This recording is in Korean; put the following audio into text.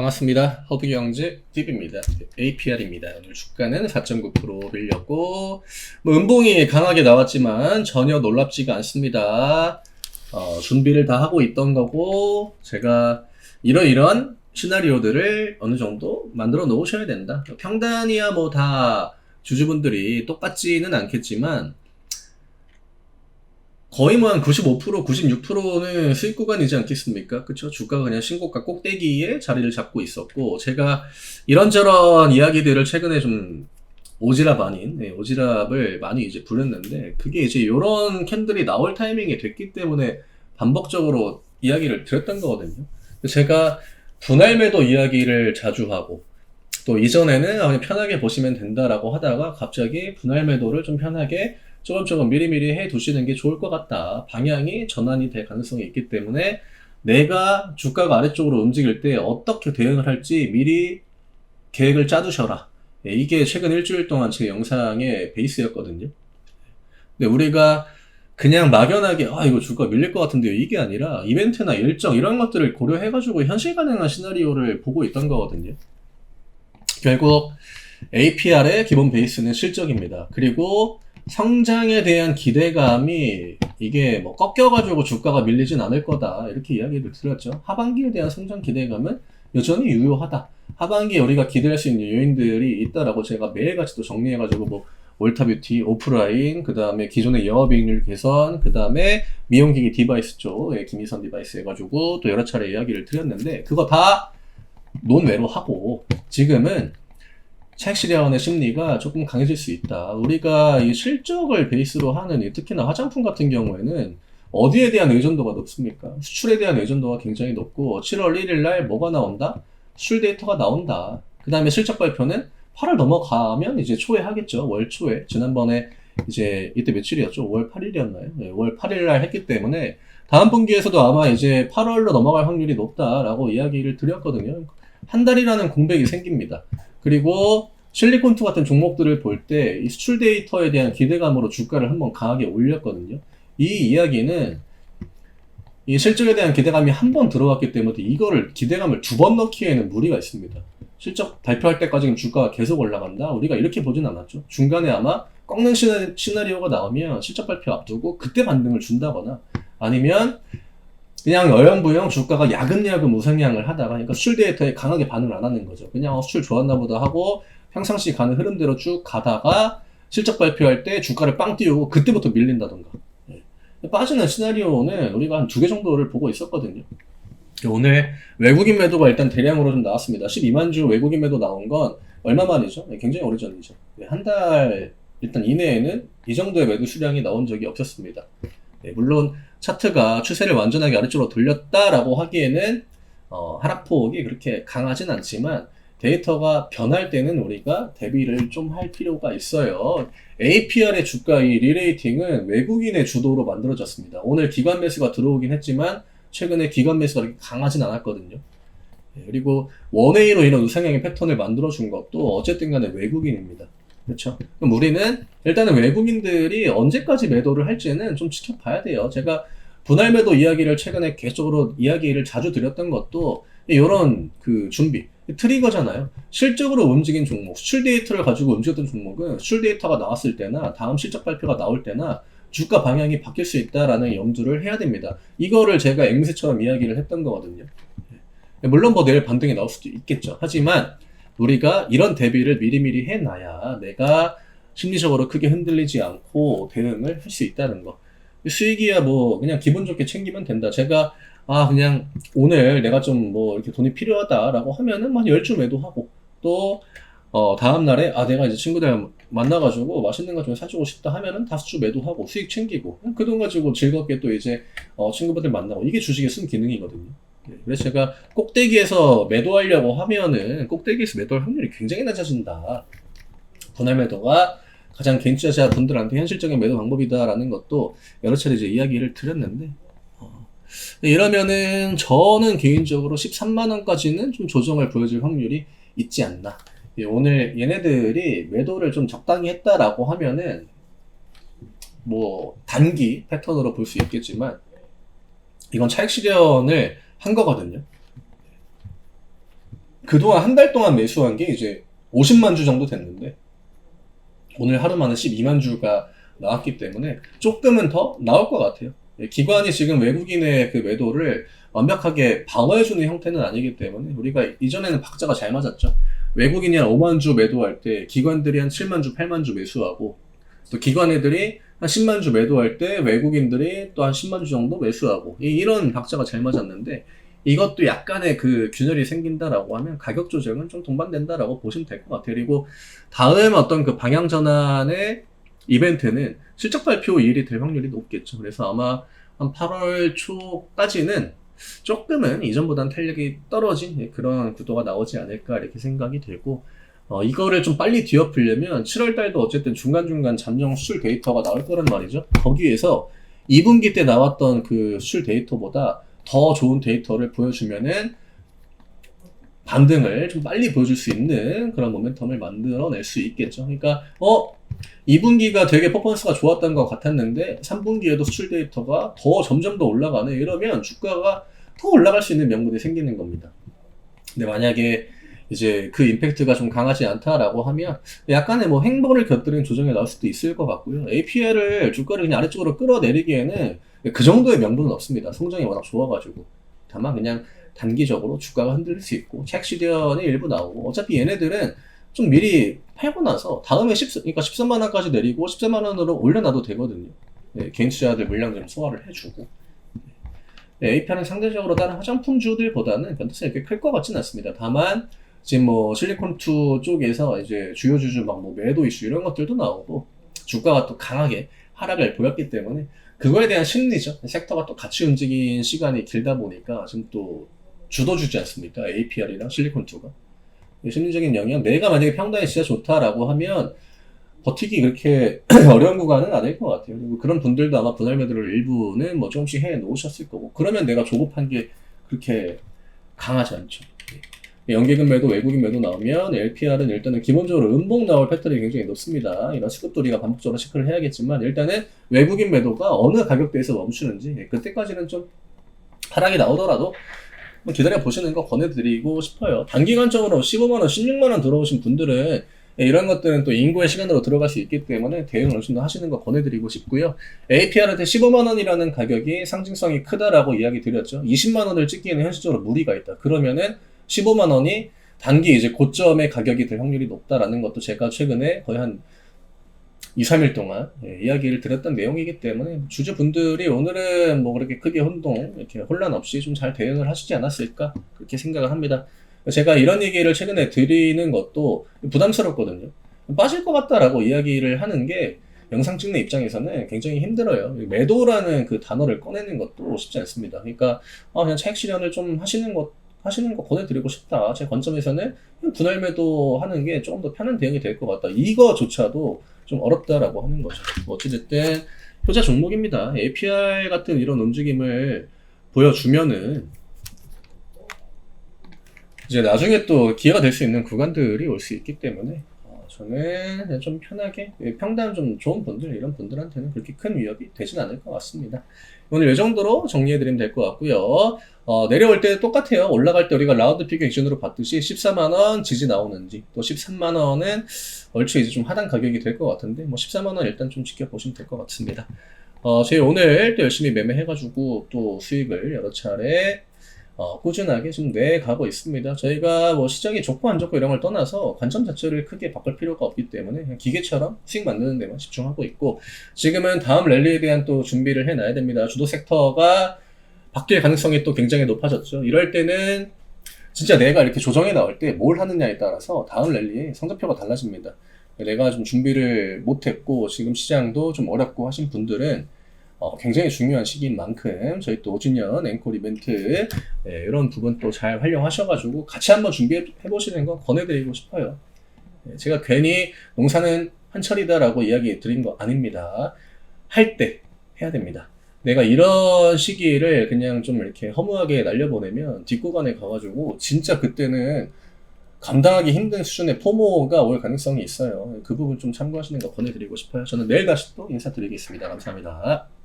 반갑습니다. 허브경제TV입니다. APR입니다. 오늘 주가는 4.9% 밀렸고, 음봉이 강하게 나왔지만 전혀 놀랍지가 않습니다. 준비를 다 하고 있던 거고, 제가 이런 시나리오들을 어느 정도 만들어 놓으셔야 된다. 평단이야 뭐 다 주주분들이 똑같지는 않겠지만, 거의 뭐 한 95%, 96%는 수익 구간이지 않겠습니까? 그쵸? 주가가 그냥 신고가 꼭대기에 자리를 잡고 있었고, 제가 이런저런 이야기들을 최근에 좀 오지랖 아닌, 오지랖을 많이 이제 부렸는데, 그게 이제 요런 캔들이 나올 타이밍이 됐기 때문에 반복적으로 이야기를 드렸던 거거든요. 제가 분할 매도 이야기를 자주 하고, 또 이전에는 그냥 편하게 보시면 된다라고 하다가 갑자기 분할 매도를 좀 편하게 조금 미리미리 해 두시는 게 좋을 것 같다. 방향이 전환이 될 가능성이 있기 때문에 내가 주가가 아래쪽으로 움직일 때 어떻게 대응을 할지 미리 계획을 짜두셔라. 이게 최근 일주일 동안 제 영상의 베이스였거든요. 근데 우리가 그냥 막연하게 이거 주가 밀릴 것 같은데요, 이게 아니라 이벤트나 일정 이런 것들을 고려해가지고 현실 가능한 시나리오를 보고 있던 거거든요. 결국 APR의 기본 베이스는 실적입니다. 그리고 성장에 대한 기대감이 이게 뭐 꺾여가지고 주가가 밀리진 않을 거다, 이렇게 이야기를 드렸죠. 하반기에 대한 성장 기대감은 여전히 유효하다. 하반기에 우리가 기대할 수 있는 요인들이 있다라고 제가 매일같이 또 정리해가지고 뭐 올타뷰티, 오프라인, 그 다음에 기존의 영업이익률 개선, 그 다음에 미용기기 디바이스 쪽에 김희선 디바이스 해가지고 또 여러 차례 이야기를 드렸는데, 그거 다 논외로 하고 지금은 차익 실현의 심리가 조금 강해질 수 있다. 우리가 이 실적을 베이스로 하는 특히나 화장품 같은 경우에는 어디에 대한 의존도가 높습니까? 수출에 대한 의존도가 굉장히 높고, 7월 1일 날 뭐가 나온다? 수출 데이터가 나온다. 그 다음에 실적 발표는 8월 넘어가면 이제 초에 하겠죠. 월 초에. 지난번에 이제 이때 며칠이었죠? 5월 8일이었나요? 네, 5월 8일 날 했기 때문에 다음 분기에서도 아마 이제 8월로 넘어갈 확률이 높다라고 이야기를 드렸거든요. 한 달이라는 공백이 생깁니다. 그리고 실리콘투 같은 종목들을 볼 때 이 수출 데이터에 대한 기대감으로 주가를 한번 강하게 올렸거든요. 이 이야기는 이 실적에 대한 기대감이 한 번 들어왔기 때문에 이거를 기대감을 두 번 넣기에는 무리가 있습니다. 실적 발표할 때까지는 주가가 계속 올라간다? 우리가 이렇게 보진 않았죠. 중간에 아마 꺾는 시나리오가 나오면 실적 발표 앞두고 그때 반등을 준다거나, 아니면 그냥 어영부영 주가가 야금야금 우상향을 하다가, 그러니까 수출 데이터에 강하게 반응을 안 하는 거죠. 그냥 수출 좋았나 보다 하고 평상시 가는 흐름대로 쭉 가다가 실적 발표할 때 주가를 빵 띄우고 그때부터 밀린다던가. 빠지는 시나리오는 우리가 한 2개 정도를 보고 있었거든요. 오늘 외국인 매도가 일단 대량으로 좀 나왔습니다. 12만 주 외국인 매도 나온 건 얼마 만이죠? 굉장히 오래전이죠. 한 달 일단 이내에는 이 정도의 매도 수량이 나온 적이 없었습니다. 물론 차트가 추세를 완전하게 아래쪽으로 돌렸다라고 하기에는 하락폭이 그렇게 강하진 않지만, 데이터가 변할 때는 우리가 대비를 좀 할 필요가 있어요. APR의 주가 이 리레이팅은 외국인의 주도로 만들어졌습니다. 오늘 기관 매수가 들어오긴 했지만 최근에 기관 매수가 그렇게 강하진 않았거든요. 그리고 원웨이로 이런 우상향의 패턴을 만들어준 것도 어쨌든 간에 외국인입니다. 그렇죠? 그럼 우리는 일단은 외국인들이 언제까지 매도를 할지는 좀 지켜봐야 돼요. 제가 분할 매도 이야기를 최근에 계속으로 이야기를 자주 드렸던 것도 이런 그 준비, 트리거잖아요. 실적으로 움직인 종목, 수출 데이터를 가지고 움직였던 종목은 수출 데이터가 나왔을 때나 다음 실적 발표가 나올 때나 주가 방향이 바뀔 수 있다라는 염두를 해야 됩니다. 이거를 제가 앵무새처럼 이야기를 했던 거거든요. 물론 뭐 내일 반등이 나올 수도 있겠죠. 하지만 우리가 이런 대비를 미리미리 해놔야 내가 심리적으로 크게 흔들리지 않고 대응을 할 수 있다는 거. 수익이야 뭐 그냥 기분 좋게 챙기면 된다. 제가 그냥 오늘 내가 좀 뭐 이렇게 돈이 필요하다라고 하면은 한 10주 매도하고, 또 다음날에 내가 이제 친구들 만나가지고 맛있는 거 좀 사주고 싶다 하면은 5주 매도하고 수익 챙기고, 그 돈 가지고 즐겁게 또 이제 친구분들 만나고, 이게 주식의 순기능이거든요. 그래서 제가 꼭대기에서 매도하려고 하면은 꼭대기에서 매도할 확률이 굉장히 낮아진다. 분할 매도가 가장 개인 투자자 분들한테 현실적인 매도 방법이다라는 것도 여러 차례 이제 이야기를 드렸는데, 이러면은 저는 개인적으로 13만원까지는 좀 조정을 보여줄 확률이 있지 않나. 오늘 얘네들이 매도를 좀 적당히 했다라고 하면은 뭐 단기 패턴으로 볼 수 있겠지만, 이건 차익 실현을 한 거거든요. 그동안 한 달 동안 매수한 게 이제 50만 주 정도 됐는데 오늘 하루 만에 12만 주가 나왔기 때문에 조금은 더 나올 것 같아요. 기관이 지금 외국인의 그 매도를 완벽하게 방어해주는 형태는 아니기 때문에 우리가 이전에는 박자가 잘 맞았죠. 외국인이 한 5만 주 매도할 때 기관들이 한 7만 주, 8만 주 매수하고 또 기관 애들이 한 10만 주 매도할 때 외국인들이 또 한 10만 주 정도 매수하고 이런 박자가 잘 맞았는데 이것도 약간의 그 균열이 생긴다라고 하면 가격 조정은 좀 동반된다라고 보시면 될 것 같아요. 그리고 다음 어떤 그 방향 전환의 이벤트는 실적 발표일이 될 확률이 높겠죠. 그래서 아마 한 8월 초까지는 조금은 이전보다는 탄력이 떨어진 그런 구도가 나오지 않을까 이렇게 생각이 되고 이거를 좀 빨리 뒤엎으려면 7월 달도 어쨌든 중간중간 잠정 수출 데이터가 나올 거란 말이죠. 거기에서 2분기 때 나왔던 그 수출 데이터보다 더 좋은 데이터를 보여주면은 반등을 좀 빨리 보여줄 수 있는 그런 모멘텀을 만들어낼 수 있겠죠. 그러니까 2분기가 되게 퍼포먼스가 좋았던 것 같았는데 3분기에도 수출 데이터가 더 점점 더 올라가네 이러면 주가가 더 올라갈 수 있는 명분이 생기는 겁니다. 근데 만약에 이제 그 임팩트가 좀 강하지 않다라고 하면 약간의 뭐 행보를 곁들인 조정이 나올 수도 있을 것 같고요. APR을 주가를 그냥 아래쪽으로 끌어내리기에는 그 정도의 명분은 없습니다. 성장이 워낙 좋아가지고. 다만 그냥 단기적으로 주가가 흔들릴 수 있고 책 시련이 일부 나오고 어차피 얘네들은 좀 미리 팔고 나서 다음에 그러니까 13만 원까지 내리고 14만 원으로 올려놔도 되거든요. 네, 개인 투자자들 물량 좀 소화를 해주고. 네, APR은 상대적으로 다른 화장품주들보다는 변동성이 그렇게 클 것 같지는 않습니다. 다만 지금 뭐 실리콘2 쪽에서 이제 주요 주주 막 뭐 매도 이슈 이런 것들도 나오고 주가가 또 강하게 하락을 보였기 때문에 그거에 대한 심리죠. 섹터가 또 같이 움직인 시간이 길다 보니까 지금 또 주도주지 않습니까? APR이랑 실리콘2가. 심리적인 영향, 내가 만약에 평단이 진짜 좋다라고 하면 버티기 그렇게 어려운 구간은 아닐 것 같아요. 그리고 그런 분들도 아마 분할 매도를 일부는 뭐 조금씩 해 놓으셨을 거고 그러면 내가 조급한 게 그렇게 강하지 않죠. 연계금 매도, 외국인 매도 나오면 LPR은 일단은 기본적으로 음봉 나올 패턴이 굉장히 높습니다. 이런 시급도 우리가 반복적으로 체크를 해야겠지만 일단은 외국인 매도가 어느 가격대에서 멈추는지 그때까지는 좀 하락이 나오더라도 기다려 보시는 거 권해드리고 싶어요. 단기간적으로 15만원, 16만원 들어오신 분들은 이런 것들은 또 인고의 시간으로 들어갈 수 있기 때문에 대응 어느 정도 하시는 거 권해드리고 싶고요. APR한테 15만원이라는 가격이 상징성이 크다라고 이야기 드렸죠. 20만원을 찍기에는 현실적으로 무리가 있다. 그러면은 15만원이 단기 이제 고점의 가격이 될 확률이 높다라는 것도 제가 최근에 거의 한 2, 3일 동안 이야기를 드렸던 내용이기 때문에 주주분들이 오늘은 뭐 그렇게 크게 이렇게 혼란 없이 좀 잘 대응을 하시지 않았을까 그렇게 생각을 합니다. 제가 이런 얘기를 최근에 드리는 것도 부담스럽거든요. 빠질 것 같다라고 이야기를 하는 게 영상 찍는 입장에서는 굉장히 힘들어요. 매도라는 그 단어를 꺼내는 것도 쉽지 않습니다. 그러니까 그냥 차익 실현을 좀 하시는 거 권해드리고 싶다. 제 관점에서는 분할 매도 하는 게 조금 더 편한 대응이 될 것 같다. 이거조차도 좀 어렵다라고 하는 거죠. 어찌됐든 효자 종목입니다. APR 같은 이런 움직임을 보여주면은 이제 나중에 또 기회가 될 수 있는 구간들이 올 수 있기 때문에 저는 좀 편하게 평단 좀 좋은 분들 이런 분들한테는 그렇게 큰 위협이 되진 않을 것 같습니다. 오늘 이 정도로 정리해드리면 될 것 같고요. 내려올 때 똑같아요. 올라갈 때 우리가 라운드 피겨 기준으로 봤듯이 14만원 지지 나오는지 또 13만원은 얼추 이제 좀 하단 가격이 될 것 같은데 뭐 14만원 일단 좀 지켜보시면 될 것 같습니다. 저희 오늘 또 열심히 매매해가지고 또 수익을 여러 차례 꾸준하게 좀 내가고 있습니다. 저희가 뭐 시장이 좋고 안 좋고 이런 걸 떠나서 관점 자체를 크게 바꿀 필요가 없기 때문에 그냥 기계처럼 수익 만드는 데만 집중하고 있고 지금은 다음 랠리에 대한 또 준비를 해놔야 됩니다. 주도 섹터가 바뀔 가능성이 또 굉장히 높아졌죠. 이럴 때는 진짜 내가 이렇게 조정해 나올 때 뭘 하느냐에 따라서 다음 랠리에 성적표가 달라집니다. 내가 좀 준비를 못했고 지금 시장도 좀 어렵고 하신 분들은 굉장히 중요한 시기인 만큼 저희 또 5주년 앵콜 이벤트 이런 부분 또 잘 활용하셔가지고 같이 한번 준비해 보시는 거 권해드리고 싶어요. 제가 괜히 농사는 한철이다라고 이야기 드린 거 아닙니다. 할 때 해야 됩니다. 내가 이런 시기를 그냥 좀 이렇게 허무하게 날려보내면 뒷구간에 가가지고 진짜 그때는 감당하기 힘든 수준의 포모가 올 가능성이 있어요. 그 부분 좀 참고하시는 거 권해드리고 싶어요. 저는 내일 다시 또 인사드리겠습니다. 감사합니다.